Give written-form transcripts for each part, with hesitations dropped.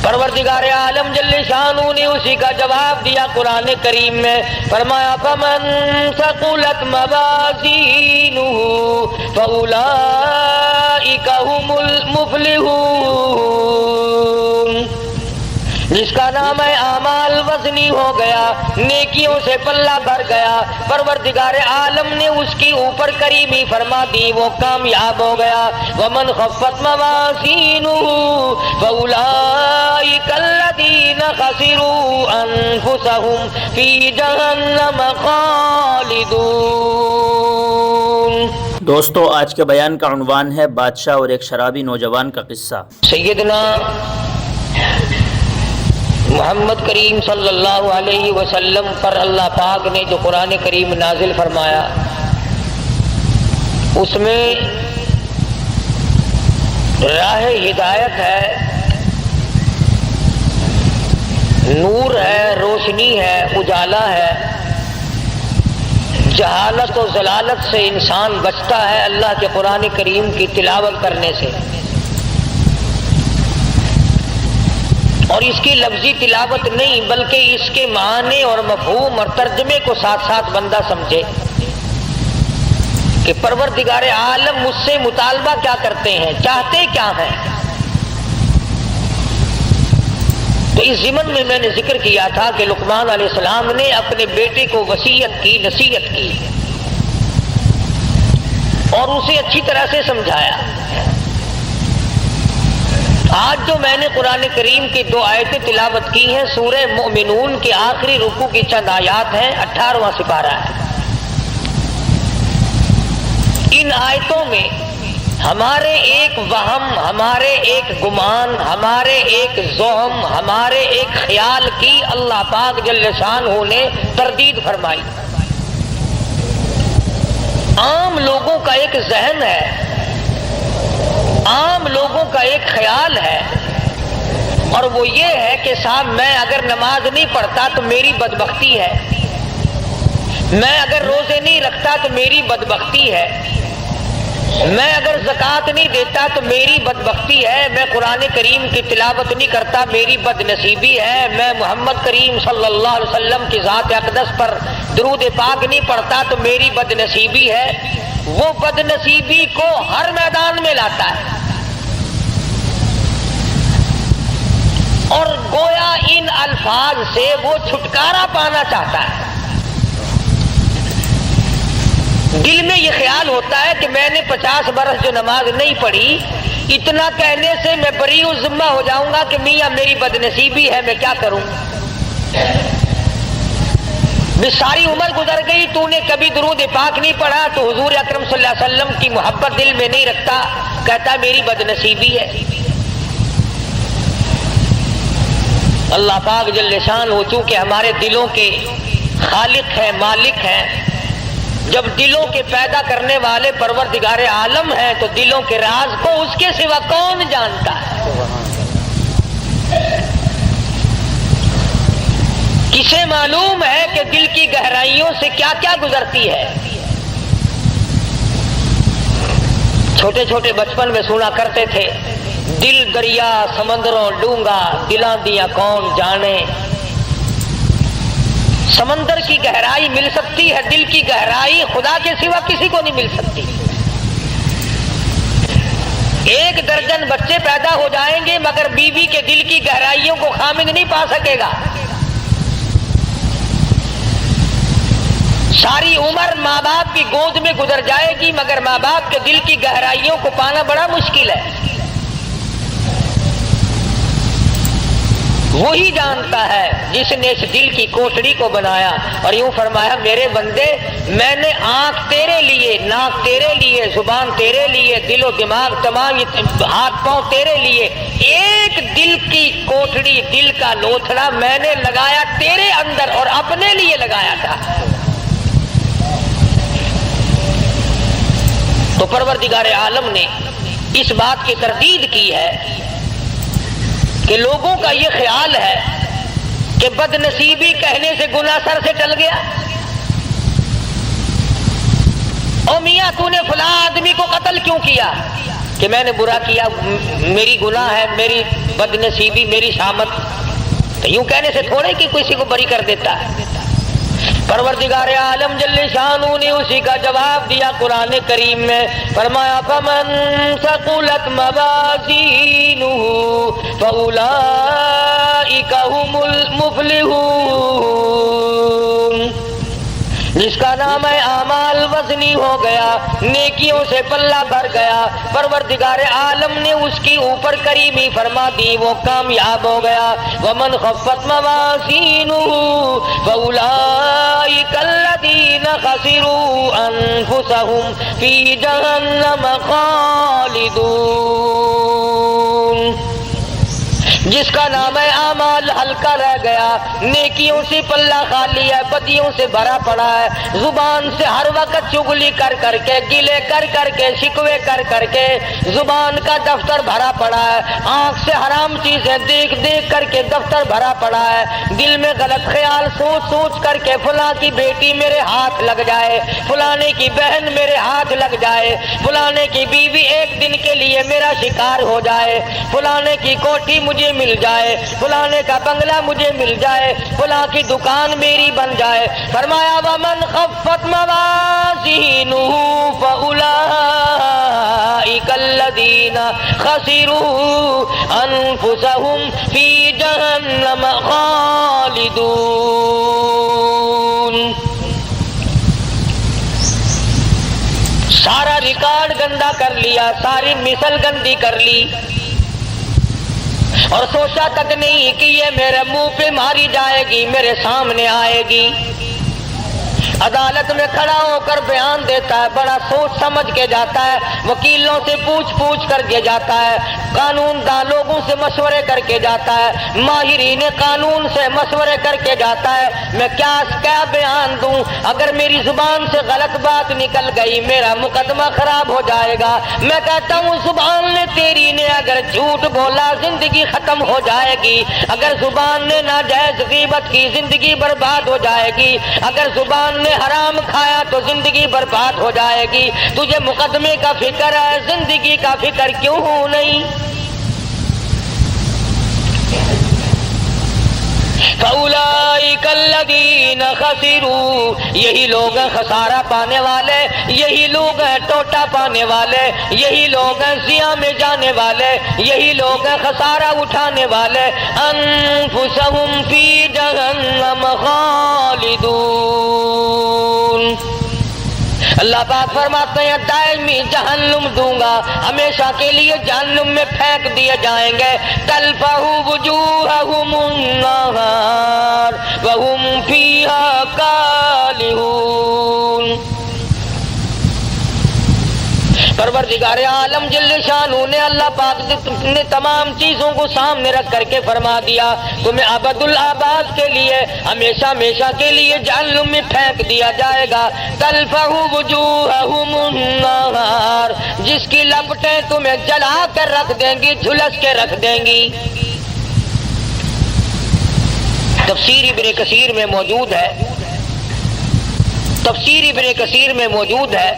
پروردگار عالم جل شانہ نے اسی کا جواب دیا قرآن کریم میں، فرمایا فمن ثقلت موازینہ فاولئک هم المفلحون، جس کا نام ہے اعمال وزنی ہو گیا، نیکیوں سے پلہ بھر گیا، پروردگار عالم نے اس کی اوپر کریمی فرما دی، وہ کامیاب ہو گیا۔ ومن خفت موازینہ فاولئک الذین خسروا انفسهم فی جہنم خالدون۔ دوستو، آج کے بیان کا عنوان ہے بادشاہ اور ایک شرابی نوجوان کا قصہ۔ سیدنا محمد کریم صلی اللہ علیہ وسلم پر اللہ پاک نے جو قرآن کریم نازل فرمایا، اس میں راہ ہدایت ہے، نور ہے، روشنی ہے، اجالا ہے، جہالت و ضلالت سے انسان بچتا ہے اللہ کے قرآن کریم کی تلاوت کرنے سے، اور اس کی لفظی تلاوت نہیں بلکہ اس کے معنی اور مفہوم اور ترجمے کو ساتھ ساتھ بندہ سمجھے کہ پروردگار عالم مجھ سے مطالبہ کیا کرتے ہیں، چاہتے کیا ہیں۔ تو اس ضمن میں نے ذکر کیا تھا کہ لقمان علیہ السلام نے اپنے بیٹے کو وصیت کی، نصیحت کی اور اسے اچھی طرح سے سمجھایا۔ آج جو میں نے قرآن کریم کی 2 آیتیں تلاوت کی ہیں، سورہ مومنون کے آخری رکوع کی چند آیات ہیں، 18واں سپارہ ہے۔ ان آیتوں میں ہمارے ایک وہم، ہمارے ایک گمان، ہمارے ایک زوہم، ہمارے ایک خیال کی اللہ پاک جل شانہ نے تردید فرمائی۔ عام لوگوں کا ایک ذہن ہے، عام لوگوں کا ایک خیال ہے، اور وہ یہ ہے کہ صاحب میں اگر نماز نہیں پڑھتا تو میری بدبختی ہے، میں اگر روزے نہیں رکھتا تو میری بدبختی ہے، میں اگر زکوٰۃ نہیں دیتا تو میری بدبختی ہے، میں قرآن کریم کی تلاوت نہیں کرتا میری بد نصیبی ہے، میں محمد کریم صلی اللہ علیہ وسلم کی ذات اقدس پر درود پاک نہیں پڑھتا تو میری بد نصیبی ہے۔ وہ بد نصیبی کو ہر میدان میں لاتا ہے، اور گویا ان الفاظ سے وہ چھٹکارا پانا چاہتا ہے۔ دل میں یہ خیال ہوتا ہے کہ میں نے 50 برس جو نماز نہیں پڑھی، اتنا کہنے سے میں بری الذمہ ہو جاؤں گا کہ میاں میری بد نصیبی ہے، میں کیا کروں؟ ساری عمر گزر گئی، تو نے کبھی درود پاک نہیں پڑھا، تو حضور اکرم صلی اللہ علیہ وسلم کی محبت دل میں نہیں رکھتا، کہتا میری بد نصیبی ہے۔ اللہ پاک جل شانہ چونکہ ہمارے دلوں کے خالق ہیں، مالک ہیں، جب دلوں کے پیدا کرنے والے پروردگار عالم ہیں تو دلوں کے راز کو اس کے سوا کون جانتا ہے؟ کسے معلوم ہے کہ دل کی گہرائیوں سے کیا کیا گزرتی ہے؟ چھوٹے چھوٹے بچپن میں سنا کرتے تھے، دل دریا سمندروں ڈونگا، دلاں دیاں کون جانے۔ سمندر کی گہرائی مل سکتی ہے، دل کی گہرائی خدا کے سوا کسی کو نہیں مل سکتی۔ 1 درجن بچے پیدا ہو جائیں گے مگر بیوی کے دل کی گہرائیوں کو خامد نہیں پا سکے گا۔ ساری عمر ماں باپ کی گود میں گزر جائے گی مگر ماں باپ کے دل کی گہرائیوں کو پانا بڑا مشکل ہے۔ وہی جانتا ہے جس نے اس دل کی کوٹڑی کو بنایا، اور یوں فرمایا میرے بندے میں نے آنکھ تیرے لیے، ناک تیرے لیے، زبان تیرے لیے، دل و دماغ تمام ہاتھ پاؤں تیرے لیے، ایک دل کی کوٹڑی، دل کا لوتھڑا میں نے لگایا تیرے اندر اور اپنے لیے لگایا تھا۔ تو پروردگار عالم نے اس بات کی تردید کی ہے کہ لوگوں کا یہ خیال ہے کہ بد نصیبی کہنے سے گناہ سر سے ٹل گیا۔ او میاں تو نے فلاں آدمی کو قتل کیوں کیا؟ کہ میں نے برا کیا، میری گناہ ہے، میری بد نصیبی، میری شامت، تو یوں کہنے سے تھوڑے کہ کسی کو بری کر دیتا ہے۔ پروردگار عالم جل شانہ نے اسی کا جواب دیا قرآن کریم میں، فرمایا فمن ثقلت موازینہ فاولئک هم المفلحون، جس کا نام ہے اعمال وزنی ہو گیا، نیکیوں سے پلہ بھر گیا، پروردگار عالم نے اس کی اوپر کریمی فرما دی، وہ کامیاب ہو گیا۔ ومن خفت موازینہ فاولئک الذین خسروا انفسهم فی جہنم خالدون، جس کا نام ہے اعمال ہلکا رہ گیا، نیکیوں سے پلہ خالی ہے، بدیوں سے بھرا پڑا ہے، زبان سے ہر وقت چغلی کر کر کے، گلے کر کر کے، شکوے کر کر کے زبان کا دفتر بھرا پڑا ہے، آنکھ سے حرام چیزیں دیکھ دیکھ کر کے دفتر بھرا پڑا ہے، دل میں غلط خیال سوچ سوچ کر کے فلاں کی بیٹی میرے ہاتھ لگ جائے، فلانے کی بہن میرے ہاتھ لگ جائے، فلانے کی بیوی ایک دن کے لیے میرا شکار ہو جائے، فلانے کی کوٹھی مجھے مل جائے، فلانے کا بنگلہ مجھے مل جائے، فلاں کی دکان میری بن جائے۔ فرمایا ومن خفت موازینہ فاولئک الذین خسروا انفسهم فی جہنم خالدون۔ سارا ریکارڈ گندا کر لیا، ساری مثل گندی کر لی، اور سوچا تک نہیں کہ یہ میرے منہ پہ ماری جائے گی، میرے سامنے آئے گی۔ عدالت میں کھڑا ہو کر بیان دیتا ہے، بڑا سوچ سمجھ کے جاتا ہے، وکیلوں سے پوچھ پوچھ کر کے جاتا ہے، قانون داں لوگوں سے مشورے کر کے جاتا ہے، ماہرین قانون سے مشورے کر کے جاتا ہے، میں کیا بیان دوں، اگر میری زبان سے غلط بات نکل گئی میرا مقدمہ خراب ہو جائے گا۔ میں کہتا ہوں زبان نے تیری نے اگر جھوٹ بولا زندگی ختم ہو جائے گی، اگر زبان نے ناجائز غیبت کی زندگی برباد ہو جائے گی، اگر زبان نے حرام کھایا تو زندگی برباد ہو جائے گی۔ تجھے مقدمے کا فکر ہے، زندگی کا فکر کیوں نہیں؟ فَأُولَئِكَ الَّذِينَ خَسِرُوا، یہی لوگ ہیں خسارہ پانے والے، یہی لوگ ہیں ٹوٹا پانے والے، یہی لوگ ہیں زیاں میں جانے والے، یہی لوگ ہیں خسارہ اٹھانے والے۔ أَنفُسَهُمْ فِي جَهَنَّمَ خَالِدُونَ، اللہ پاک فرماتے ہیں دائمی جہنم دوں گا، ہمیشہ کے لیے جہنم میں پھینک دیے جائیں گے۔ تلفح وجوہہم النار وہم فیہا کالہون، پروردگار عالم جل شانہ نے اللہ پاک نے تمام چیزوں کو سامنے رکھ کر کے فرما دیا تمہیں ابد الآباد کے لیے ہمیشہ ہمیشہ کے لیے جہنم میں پھینک دیا جائے گا۔ تلفح وجوہہم النار، جس کی لپٹیں تمہیں جلا کر رکھ دیں گی، جھلس کے رکھ دیں گی۔ تفسیر ابن کثیر میں موجود ہے، تفسیر ابن کثیر میں موجود ہے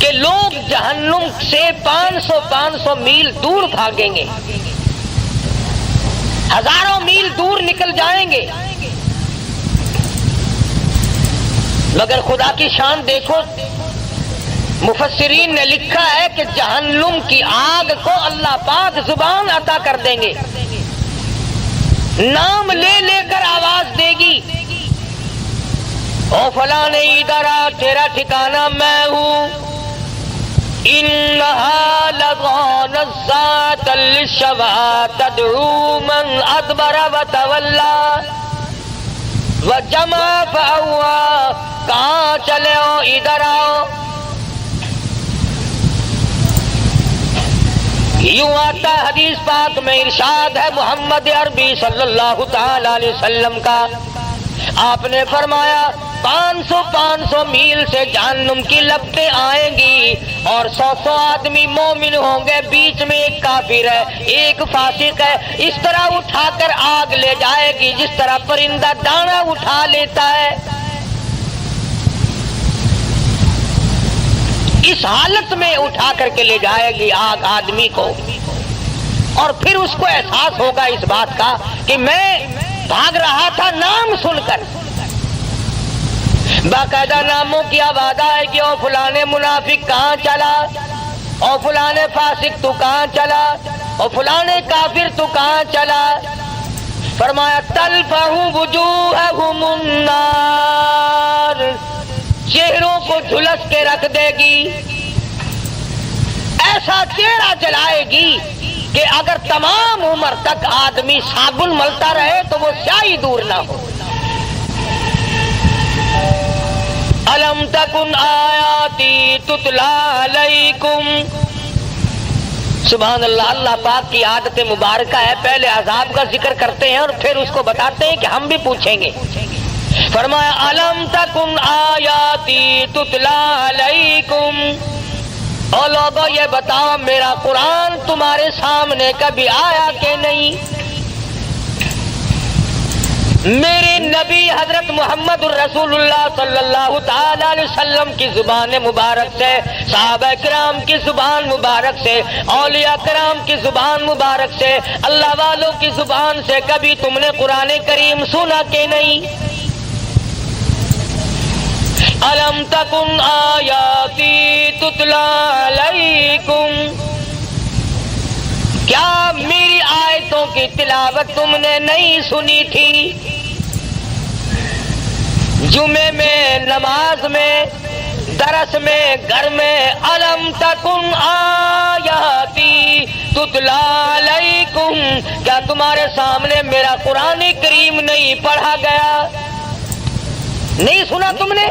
کہ لوگ جہنم سے 500 میل دور بھاگیں گے، ہزاروں میل دور نکل جائیں گے، مگر خدا کی شان دیکھو، مفسرین نے لکھا ہے کہ جہنم کی آگ کو اللہ پاک زبان عطا کر دیں گے، نام لے لے کر آواز دے گی، او فلاں ادھر آ، تیرا ٹھکانہ میں ہوں۔ انہا لظى نزاعۃ للشویٰ تدعو من ادبر وتولی وجمع فأوعی، کہاں چلے ہو، ادھر آؤ۔ یوں آتا ہے حدیث پاک میں، ارشاد ہے محمد عربی صلی اللہ تعالی علیہ وسلم کا، آپ نے فرمایا 500 میل سے جہنم کی لپٹیں آئیں گی اور 100 آدمی مومن ہوں گے، بیچ میں ایک کافر ہے، ایک فاسق ہے، اس طرح اٹھا کر آگ لے جائے گی جس طرح پرندہ دانا اٹھا لیتا ہے۔ اس حالت میں اٹھا کر کے لے جائے گی آگ آدمی کو، اور پھر اس کو احساس ہوگا اس بات کا کہ میں بھاگ رہا تھا نام سن کر۔ باقاعدہ ناموں کی آبادہ ہے کہ او فلانے منافق کہاں چلا، او فلانے فاسق تو کہاں چلا، او فلانے کافر تو کہاں چلا۔ فرمایا تلفح وجوہہم النار، چہروں کو جھلس کے رکھ دے گی، ایسا چہرہ جلائے گی کہ اگر تمام عمر تک آدمی صابن ملتا رہے تو وہ سیاہی دور نہ ہو۔ الم تکن آیاتی تتلی علیکم، سبحان اللہ، اللہ پاک کی عادت مبارکہ ہے، پہلے عذاب کا ذکر کرتے ہیں اور پھر اس کو بتاتے ہیں کہ ہم بھی پوچھیں گے۔ فرمایا الم تکن آیاتی تتلی علیکم، اور لوگوں یہ بتاؤ میرا قرآن تمہارے سامنے کبھی آیا کہ نہیں؟ میرے نبی حضرت محمد الرسول اللہ صلی اللہ تعالی علیہ وسلم کی زبان مبارک سے، صحابہ کرام کی زبان مبارک سے، اولیاء کرام کی زبان مبارک سے، اللہ والوں کی زبان سے کبھی تم نے قرآن کریم سنا کہ نہیں؟ الم تکن آیاتی تتلی علیکم، کیا میری آیتوں کی تلاوت تم نے نہیں سنی تھی؟ جمعے میں، نماز میں، درس میں، گھر میں، الم تکن آیاتی تتلی علیکم، کیا تمہارے سامنے میرا قرآن کریم نہیں پڑھا گیا؟ نہیں سنا تم نے؟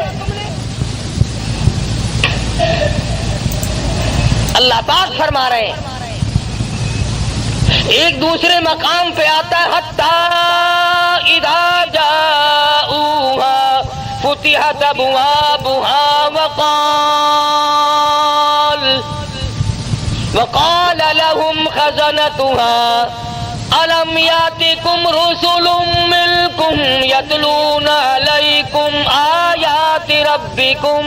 اللہ پاک فرما رہے ہیں، ایک دوسرے مقام پہ آتا ہے حتی اذا جاؤوہا فتحت ابوابها وقال لهم خزنتها الم یاتکم رسل منکم یتلون علیکم آیات ربکم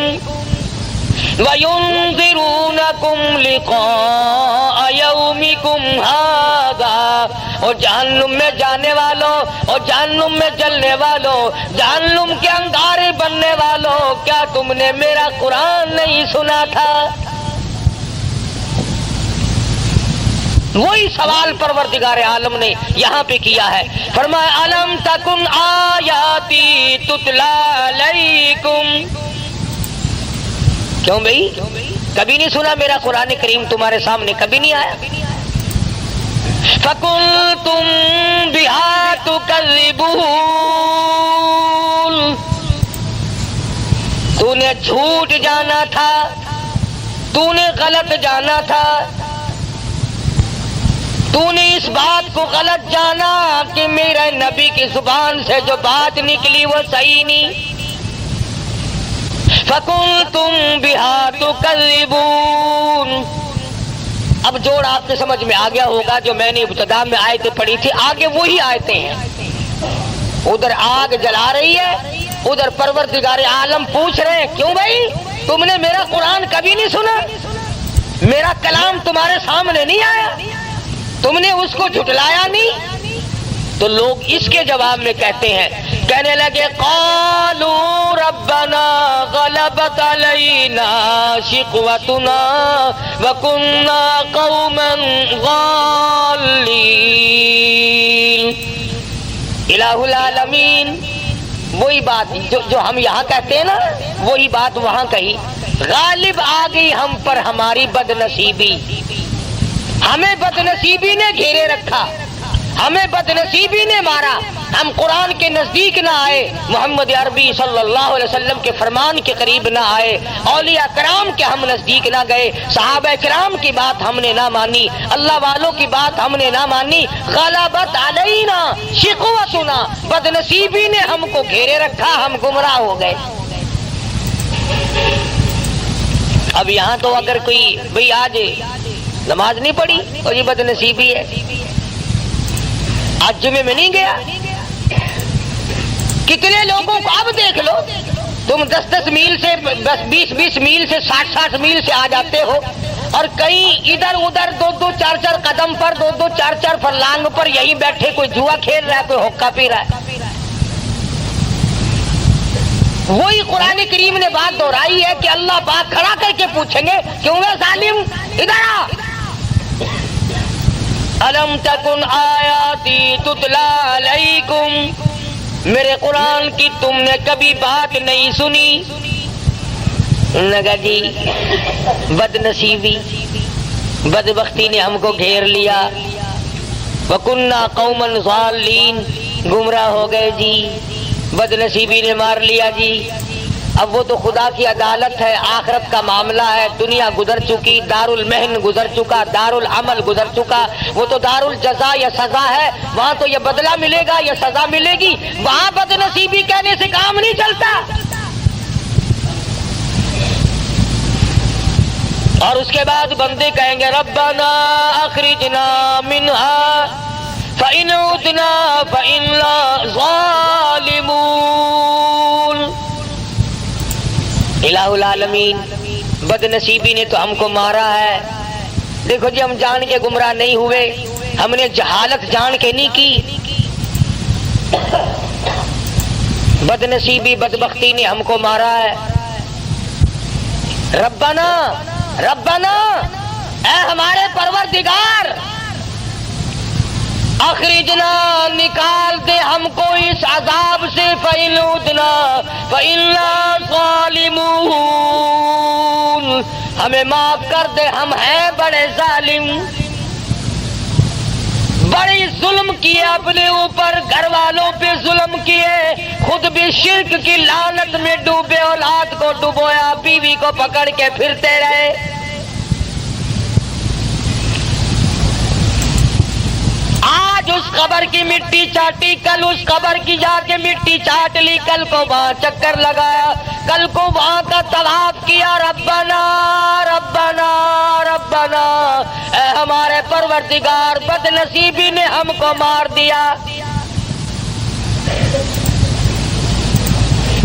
وَيُنذِرُونَكُمْ لِقَاءَ يَوْمِكُمْ هَذَا، اور جہنم میں جانے والوں اور جہنم میں جلنے والوں، جہنم کے انگارے بننے والوں، کیا تم نے میرا قرآن نہیں سنا تھا؟ وہی سوال پروردگار عالم نے یہاں پہ کیا ہے، فرمایا الم تکن آیاتی تتلی علیکم، کیوں بھئی کبھی نہیں سنا میرا قرآن کریم تمہارے سامنے کبھی نہیں آیا؟ فَكُنْتُمْ بِهَا تُكَذِّبُونَ، تو نے جھوٹ جانا تھا، تو نے غلط جانا تھا، تو نے اس بات کو غلط جانا کہ میرے نبی کی زبان سے جو بات نکلی وہ صحیح نہیں۔ فَكُنْتُمْ بِهَا تُكَذِّبُونَ، اب جوڑ آپ کے سمجھ میں آ گیا ہوگا، جو میں نے ابتدا میں آیتیں پڑھی تھی آگے وہی آیتیں ہیں۔ ادھر آگ جلا رہی ہے، ادھر پروردگار عالم پوچھ رہے ہیں کیوں بھائی تم نے میرا قرآن کبھی نہیں سنا؟ میرا کلام تمہارے سامنے نہیں آیا؟ تم نے اس کو جھٹلایا نہیں؟ تو لوگ اس کے جواب میں کہتے ہیں، کہنے لگے قالوا ربنا غلبت علینا شقوتنا وکنا قوما غالین، الہ العالمین، وہی بات جو ہم یہاں کہتے ہیں نا، وہی بات وہاں کہی، غالب آ گئی ہم پر ہماری بد نصیبی، ہمیں بد نصیبی نے گھیرے رکھا، ہمیں بد نصیبی نے مارا، ہم قرآن کے نزدیک نہ آئے، محمد عربی صلی اللہ علیہ وسلم کے فرمان کے قریب نہ آئے، اولیاء کرام کے ہم نزدیک نہ گئے، صحابہ کرام کی بات ہم نے نہ مانی، اللہ والوں کی بات ہم نے نہ مانی، غلبت علینا شقوتنا، بد نصیبی نے ہم کو گھیرے رکھا، ہم گمراہ ہو گئے۔ اب یہاں تو اگر کوئی بھئی آج نماز نہیں پڑھی اور یہ بد نصیبی ہے، آج جمعے میں نہیں گیا، کتنے لوگوں کو اب دیکھ لو تم 10-10 میل سے 20-20 میل سے 60-60 میل سے آ جاتے ہو، اور کہیں ادھر ادھر 2-2 4-4 قدم پر 2-2 4-4 فرلانگ پر یہی بیٹھے کوئی جوا کھیل رہا ہے، کوئی حقہ پی رہا ہے۔ وہی قرآن کریم نے بات دہرائی ہے کہ اللہ پاک کھڑا کر کے پوچھیں گے کیوں ہے ظالم، ادھر آ۔ الم تکن آیاتی تتلی علیکم، میرے قرآن کی تم نے کبھی بات نہیں سنی؟ لگا جی بد نصیبی بدبختی نے ہم کو گھیر لیا، وَكُنَّا قَوْمًا ضَالِّينَ، گمراہ ہو گئے جی، بد نصیبی نے مار لیا جی۔ اب وہ تو خدا کی عدالت ہے، آخرت کا معاملہ ہے، دنیا گزر چکی، دار المحن گزر چکا، دار العمل گزر چکا، وہ تو دار الجزا یا سزا ہے، وہاں تو یہ بدلہ ملے گا یا سزا ملے گی، وہاں بد نصیبی کہنے سے کام نہیں چلتا۔ اور اس کے بعد بندے کہیں گے ربنا اخرجنا منها فإن عدنا فإنا ظالمون۔ الہ العالمین، بد نصیبی نے تو ہم کو مارا ہے، دیکھو جی ہم جان کے گمراہ نہیں ہوئے، ہم نے جہالت جان کے نہیں کی، بد نصیبی بدبختی نے ہم کو مارا ہے۔ ربنا ربنا، اے ہمارے پروردگار، اخرجنا، نکال دے ہم کو اس عذاب سے، فإن عدنا فإنا ظالمون، ہمیں معاف کر دے، ہم ہیں بڑے ظالم، بڑی ظلم کیے اپنے اوپر، گھر والوں پہ ظلم کیے، خود بھی شرک کی لعنت میں ڈوبے، اولاد کو ڈبویا، بیوی کو پکڑ کے پھرتے رہے۔ آج اس قبر کی مٹی چاٹی، کل اس قبر کی جا کے مٹی چاٹ لی، کل کو وہاں چکر لگایا، کل کو وہاں کا طواف کیا، ربنا ربنا ربنا، اے ہمارے پروردگار، بد نصیبی نے ہم کو مار دیا۔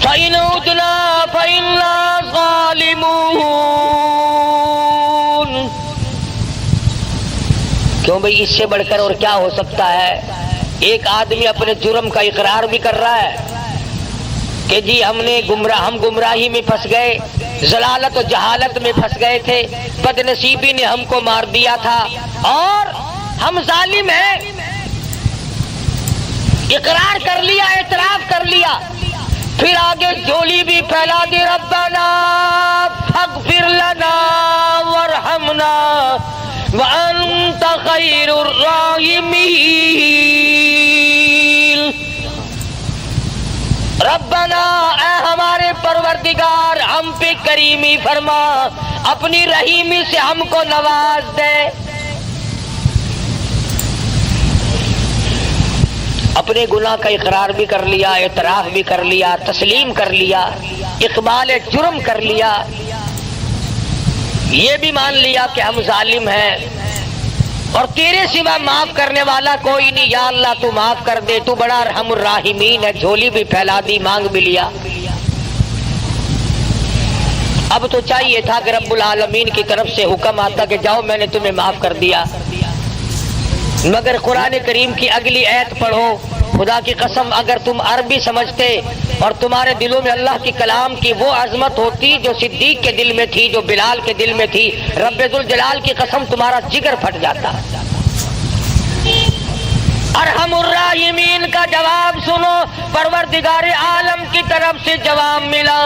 فَإِنْ عُدْنَا فَإِنَّا ظَالِمُونَ۔ کیوں بھئی، اس سے بڑھ کر اور کیا ہو سکتا ہے؟ ایک آدمی اپنے جرم کا اقرار بھی کر رہا ہے کہ جی ہم گمراہی میں پھنس گئے، ضلالت و جہالت میں پھنس گئے تھے، بد نصیبی نے ہم کو مار دیا تھا اور ہم ظالم ہیں، اقرار کر لیا، اعتراف کر لیا، پھر آگے جھولی بھی پھیلا دی، ربنا فاغفر لنا وارحمنا وانت خیر الراحمین۔ ربنا، اے ہمارے پروردگار، ہم پہ کریمی فرما، اپنی رحیمی سے ہم کو نواز دے۔ اپنے گناہ کا اقرار بھی کر لیا، اعتراف بھی کر لیا، تسلیم کر لیا، اقبال جرم کر لیا، یہ بھی مان لیا کہ ہم ظالم ہیں اور تیرے سوا معاف کرنے والا کوئی نہیں، یا اللہ تو معاف کر دے، تو بڑا ارحم الراحمین ہے، جھولی بھی پھیلا دی، مانگ بھی لیا۔ اب تو چاہیے تھا کہ رب العالمین کی طرف سے حکم آتا کہ جاؤ میں نے تمہیں معاف کر دیا، مگر قرآن کریم کی اگلی آیت پڑھو، خدا کی قسم اگر تم عربی سمجھتے اور تمہارے دلوں میں اللہ کی کلام کی وہ عظمت ہوتی جو صدیق کے دل میں تھی، جو بلال کے دل میں تھی، رب ذوالجلال کی قسم تمہارا جگر پھٹ جاتا۔ ارحم الراحمین کا جواب سنو، پروردگار عالم کی طرف سے جواب ملا،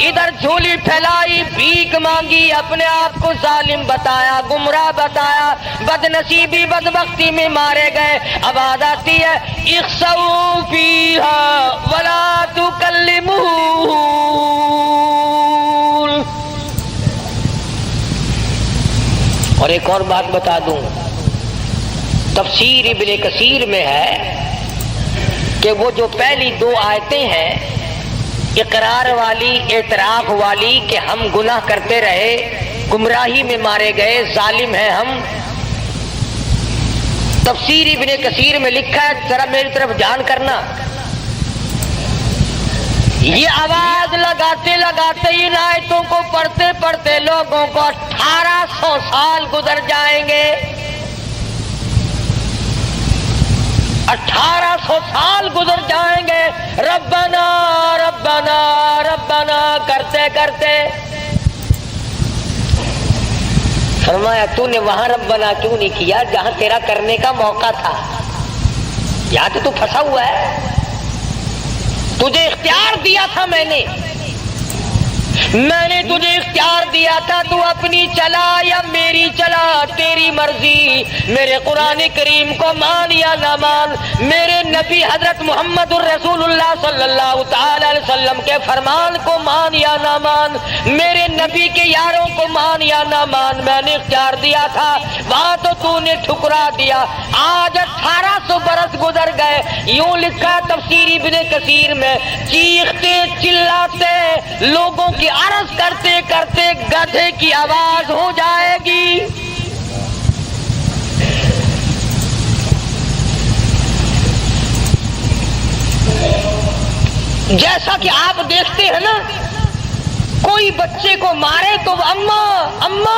ادھر جھولی پھیلائی، بھیک مانگی، اپنے آپ کو ظالم بتایا، گمراہ بتایا، بد نصیبی بدبختی میں مارے گئے۔ اب بات آتی ہے اخسؤوا فیہا ولا تکلمون۔ اور ایک اور بات بتا دوں، تفسیر ابن کثیر میں ہے کہ وہ جو پہلی 2 آیتیں ہیں اقرار والی، اعتراف والی کہ ہم گناہ کرتے رہے، گمراہی میں مارے گئے، ظالم ہیں ہم، تفسیر ابن کثیر میں لکھا ہے، ذرا میری طرف جان کرنا، یہ آواز لگاتے لگاتے ان آیتوں کو پڑھتے پڑھتے لوگوں کو 1800 سال گزر جائیں گے. 1800 سال گزر جائیں گے ربنا ربنا ربنا کرتے کرتے. فرمایا تو نے وہاں ربنا کیوں نہیں کیا جہاں تیرا کرنے کا موقع تھا؟ یہاں تو پھنسا ہوا ہے. تجھے اختیار دیا تھا میں نے تجھے اختیار دیا تھا، تو اپنی چلا یا میری چلا، تیری مرضی. میرے قرآن کریم کو مان یا نہ مان، میرے نبی حضرت محمد الرسول اللہ صلی اللہ تعالی علیہ وسلم کے فرمان کو مان یا نہ مان، میرے نبی کے یاروں کو مان یا نہ مان. میں نے اختیار دیا تھا، وہاں تو نے ٹھکرا دیا. آج 1800 برس گزر گئے. یوں لکھا تفسیر ابن کثیر میں، چیختے چلاتے لوگوں کی عرض کرتے کرتے گدھے کی آواز ہو جائے گی. جیسا کہ آپ دیکھتے ہیں نا، کوئی بچے کو مارے تو اما اما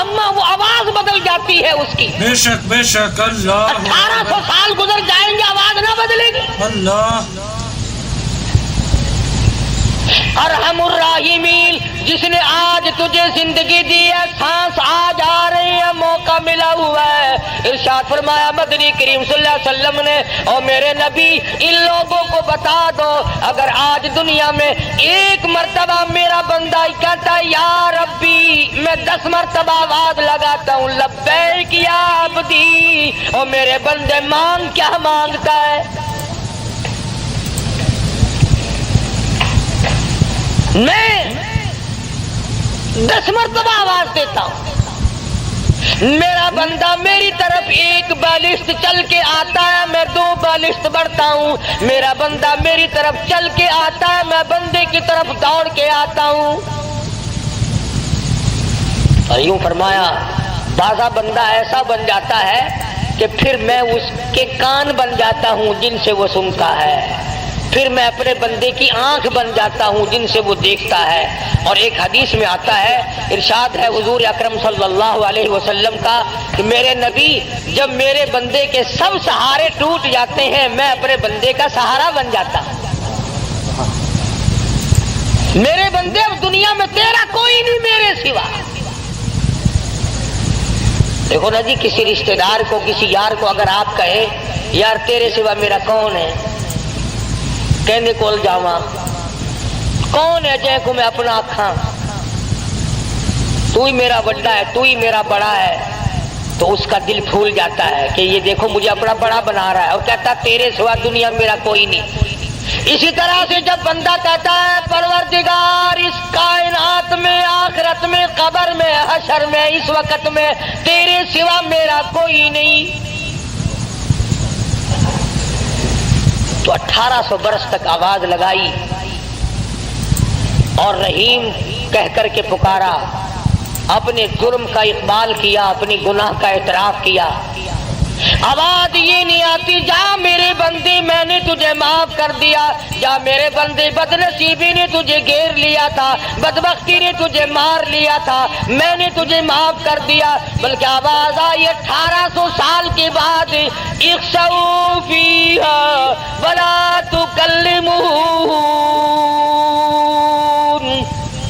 اما وہ آواز بدل جاتی ہے اس کی. بے شک اللہ. 1800 سال گزر جائیں گے آواز نہ بدلے گی. اللہ ارحم الراحمین، جس نے آج تجھے زندگی دی ہے، سانس آج آ رہی ہے، موقع ملا ہوا ہے. ارشاد فرمایا مدنی کریم صلی اللہ علیہ وسلم نے، اور میرے نبی ان لوگوں کو بتا دو، اگر آج دنیا میں ایک مرتبہ میرا بندہ کہتا ہے یا ربی، میں 10 مرتبہ آواز لگاتا ہوں لبیک یا عبدی، اور میرے بندے مانگ کیا مانگتا ہے؟ میں 10 مرتبہ آواز دیتا ہوں، میرا بندہ میری طرف 1 بالشت چل کے آتا ہے، میں 2 بالشت بڑھتا ہوں. میرا بندہ میری طرف چل کے آتا ہے، میں بندے کی طرف دوڑ کے آتا ہوں. اور یوں فرمایا بازا بندہ ایسا بن جاتا ہے کہ پھر میں اس کے کان بن جاتا ہوں جن سے وہ سنتا ہے، پھر میں اپنے بندے کی آنکھ بن جاتا ہوں جن سے وہ دیکھتا ہے. اور ایک حدیث میں آتا ہے، ارشاد ہے حضور اکرم صلی اللہ علیہ وسلم کا کہ میرے نبی جب میرے بندے کے سب سہارے ٹوٹ جاتے ہیں، میں اپنے بندے کا سہارا بن جاتا ہوں. میرے بندے اب دنیا میں تیرا کوئی نہیں میرے سوا. دیکھو نا جی، کسی رشتہ دار کو، کسی یار کو اگر آپ کہیں یار تیرے سوا میرا کون ہے، کہنے کول جاواں، کون ہے جے کو میں اپنا آکھاں، تو ہی میرا بڑا ہے، تو ہی میرا بڑا ہے، تو اس کا دل پھول جاتا ہے کہ یہ دیکھو مجھے اپنا بڑا بنا رہا ہے، اور کہتا تیرے سوا دنیا میں میرا کوئی نہیں. اسی طرح سے جب بندہ کہتا ہے پروردگار اس کائنات میں، آخرت میں، قبر میں، حشر میں، اس وقت میں تیرے سوا میرا کوئی نہیں، تو 1800 برس تک آواز لگائی اور رحیم کہہ کر کے پکارا، اپنے جرم کا اقبال کیا، اپنی گناہ کا اعتراف کیا. آواز یہ نہیں آتی جا میرے بندے میں نے تجھے معاف کر دیا، جا میرے بندے بد نصیبی نے تجھے گھیر لیا تھا، بدبختی نے تجھے مار لیا تھا، میں نے تجھے معاف کر دیا. بلکہ آواز آئی 1800 سال کے بعد، اخسؤوا فیہا ولا تکلمون،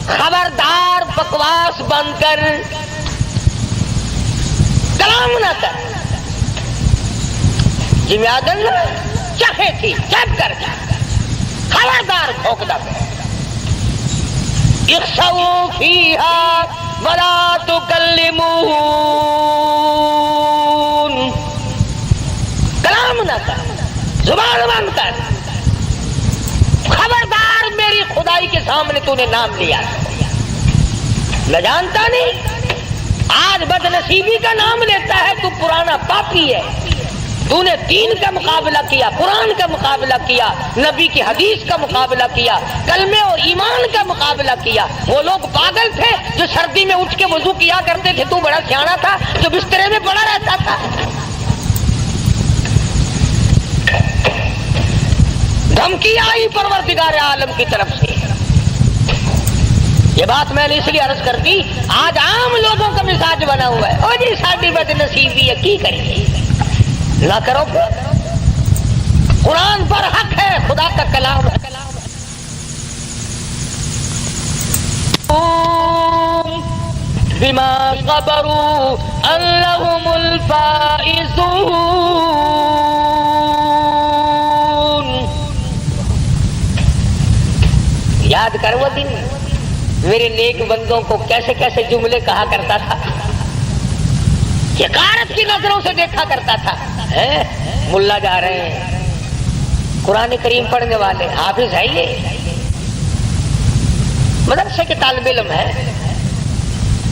خبردار بکواس بند کر، کلام نہ کر. جی آدم چاہے تھی چپ کر جا، خبردار بھونکتا پہ. اخسؤوا فیہا ولا تکلمون، کلام نہ کر، زبان بند کر، خبردار میری خدائی کے سامنے تو نے نام لیا، میں جانتا نہیں آج بد نصیبی کا نام لیتا ہے، تو پرانا پاپی ہے، تو نے دین کا مقابلہ کیا، قرآن کا مقابلہ کیا، نبی کی حدیث کا مقابلہ کیا، کلمے اور ایمان کا مقابلہ کیا. وہ لوگ پاگل تھے جو سردی میں اٹھ کے وضو کیا کرتے تھے، تو بڑا سیاںا تھا جو بسترے میں پڑا رہتا تھا. دھمکی آئی پروردگار عالم کی طرف سے. یہ بات میں نے اس لیے عرض کر دی، آج عام لوگوں کا مزاج بنا ہوا ہے، او جی ساڈی بد نصیبی ہے، کی کریے؟ نہ کرو. قرآن پر حق ہے، خدا کا کلام ہے. بما صبروا انہم الفائزون. یاد کر وہ دن میرے نیک بندوں کو کیسے کیسے جملے کہا کرتا تھا، حقارت کی نظروں سے دیکھا کرتا تھا. ملا جا رہے ہیں، قرآن کریم پڑھنے والے، حافظ ہے، یہ مدرسے کے طالب علم ہے.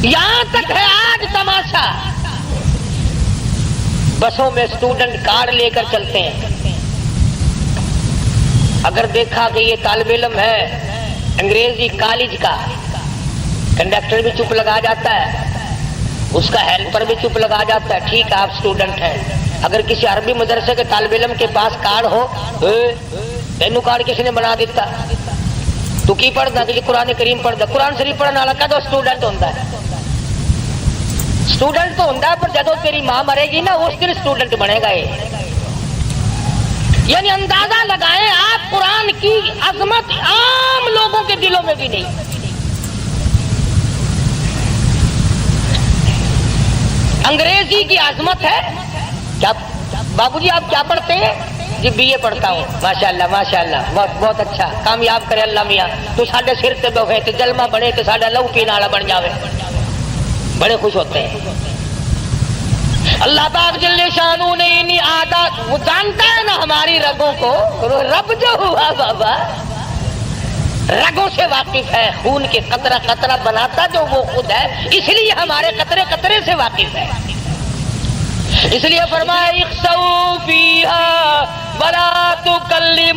یہاں تک ہے آج تماشا، بسوں میں اسٹوڈنٹ کارڈ لے کر چلتے ہیں. اگر دیکھا کہ یہ طالب علم ہے انگریزی کالج کا، کنڈکٹر بھی چپ لگا جاتا ہے، اس کا ہیلپر بھی چپ لگا جاتا ہے، ٹھیک ہے آپ اسٹوڈنٹ ہیں. اگر کسی عربی مدرسے کے طالب علم کے پاس کارڈ ہو، تینوں کارڈ کس نے بنا دیتا، تو کی پڑھنا کہ قرآن کریم پڑھتا، قرآن شریف پڑھنے والا کا تو اسٹوڈنٹ ہوتا ہے. اسٹوڈنٹ تو ہوتا ہے، پر جب تیری ماں مرے گی نا اس دن اسٹوڈنٹ بنے گا. یہ یعنی اندازہ لگائیں آپ، قرآن کی عظمت عام لوگوں کے دلوں میں بھی نہیں. انگریزی کی عظمت ہے. کیا بابو جی آپ کیا پڑھتے ہیں؟ جی بی اے پڑھتا ہوں. ماشاءاللہ ماشاءاللہ، بہت بہت اچھا، کامیاب کرے اللہ میاں. تو ساڈے سر تے بیٹھے تے جلمہ بنے تے ساڈا لہو پینے والا بن جاوے، بڑے خوش ہوتے ہیں. اللہ پاک جل شانہ نے انہی عادات، وہ جانتا ہے نا ہماری رگوں کو. رب جو ہوا بابا رگوں سے واقف ہے، خون کے قطرہ قطرہ بناتا جو وہ خود ہے، اس لیے ہمارے قطرے قطرے سے واقف ہے. اس لیے فرمایا اخسؤوا فیہا ولا تکلمون.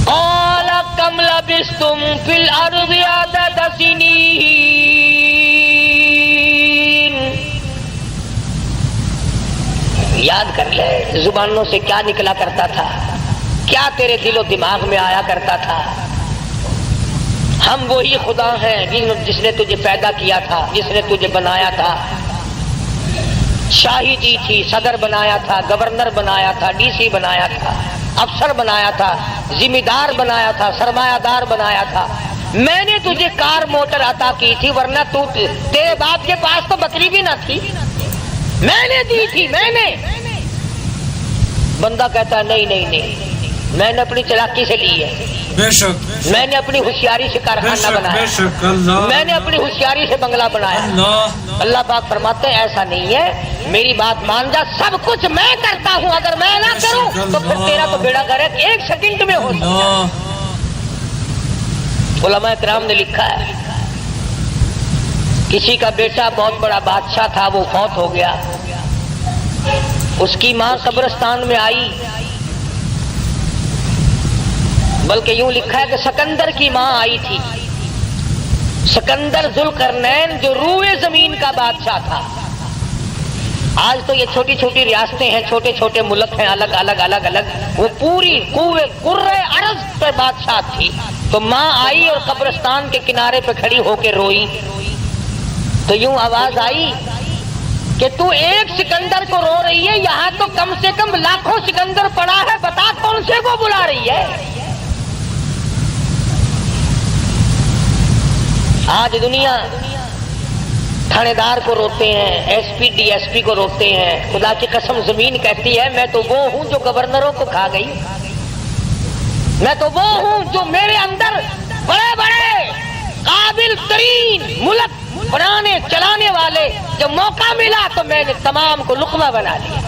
قال کم لبثتم فی الارض عدد سنین. یاد کر لے زبانوں سے کیا نکلا کرتا تھا، کیا تیرے دل و دماغ میں آیا کرتا تھا. ہم وہی خدا ہیں جس نے تجھے پیدا کیا تھا، جس نے تجھے بنایا تھا. شاہی دی تھی، صدر بنایا تھا، گورنر بنایا تھا، ڈی سی بنایا تھا، افسر بنایا تھا، ذمہ دار بنایا تھا، سرمایہ دار بنایا تھا. میں نے تجھے کار موٹر عطا کی تھی، ورنہ تیرے باپ کے پاس تو بکری بھی نہ تھی، میں نے دی تھی. میں نے. بندہ کہتا ہے نہیں نہیں نہیں، میں نے اپنی چلاکی سے لی ہے، بے شک میں نے اپنی ہوشیاری سے کارخانہ بنایا، میں نے اپنی ہوشیاری سے بنگلہ بنایا. اللہ پاک فرماتے ہیں ایسا نہیں ہے، میری بات مان جا، سب کچھ میں کرتا ہوں، اگر میں نہ کروں تو پھر تیرا تو بیڑا غرق ایک سیکنڈ میں ہو سکتا ہے. علماء کرام نے لکھا ہے کسی کا بیٹا بہت بڑا بادشاہ تھا، وہ فوت ہو گیا. اس کی ماں قبرستان میں آئی، بلکہ یوں لکھا ہے کہ سکندر کی ماں آئی تھی. سکندر ذوالقرنین جو روئے زمین کا بادشاہ تھا. آج تو یہ چھوٹی چھوٹی ریاستیں ہیں، چھوٹے چھوٹے ملک ہیں، الگ الگ الگ الگ، وہ پوری قرۂ ارض پہ بادشاہ تھی. تو ماں آئی اور قبرستان کے کنارے پہ کھڑی ہو کے روئی. تو یوں آواز آئی کہ تو ایک سکندر کو رو رہی ہے، یہاں تو کم سے کم لاکھوں سکندر پڑا ہے، بتا کون سے کو بلا رہی ہے. آج دنیا تھانے دار کو روتے ہیں، S P D S P کو روتے ہیں. خدا کی قسم زمین کہتی ہے میں تو وہ ہوں جو گورنروں کو کھا گئی، میں تو وہ ہوں جو میرے اندر بڑے بڑے قابل ترین ملک بنانے چلانے والے، جب موقع ملا تو میں نے تمام کو لقمہ بنا دیا.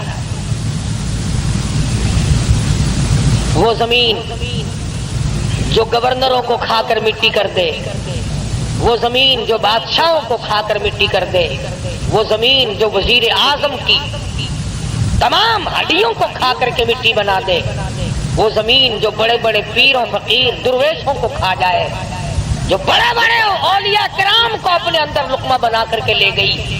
وہ زمین جو گورنروں کو کھا کر مٹی کر دے، وہ زمین جو بادشاہوں کو کھا کر مٹی کر دے، وہ زمین جو وزیر اعظم کی تمام ہڈیوں کو کھا کر کے مٹی بنا دے، وہ زمین جو بڑے بڑے پیروں فقیر درویشوں کو کھا جائے، جو بڑے بڑے اولیاء کرام کو اپنے اندر لقمہ بنا کر کے لے گئی،